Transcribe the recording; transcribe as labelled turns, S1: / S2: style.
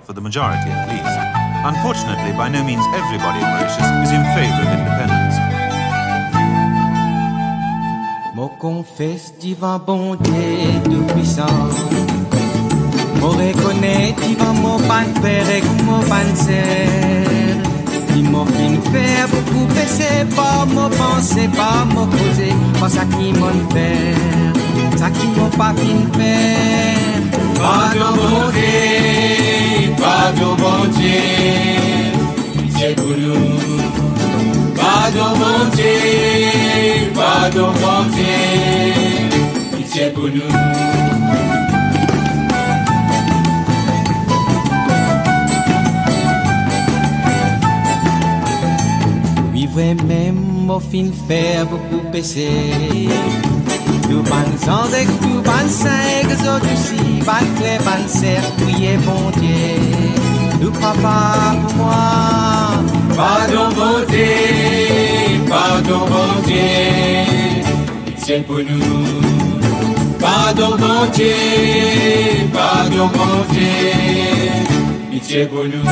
S1: for the majority at least. Unfortunately, by no means everybody in Mauritius is in favor of independence.
S2: Mon confesse divin bon Dieu tout puissant. Mon reconnaît divin mon pan père et mon pan sœur. Qui m'ont fait beaucoup baisser par mon pensée, par mon causé, par ça qui m'ont fait, ça qui m'ont pas fait.
S3: Pardon bon Dieu, pitié pour nous. Pardon mon Dieu, pitié pour nous.
S2: Oui, vraiment, au fin faire beaucoup baisser. Tout ban sans et tout ban cinq autres aussi, ban clair, ban cerf, priez bon Dieu. Tout papa pour moi.
S3: Pardon bon Dieu, pitié pour nous. Pardon bon Dieu, pitié pour nous.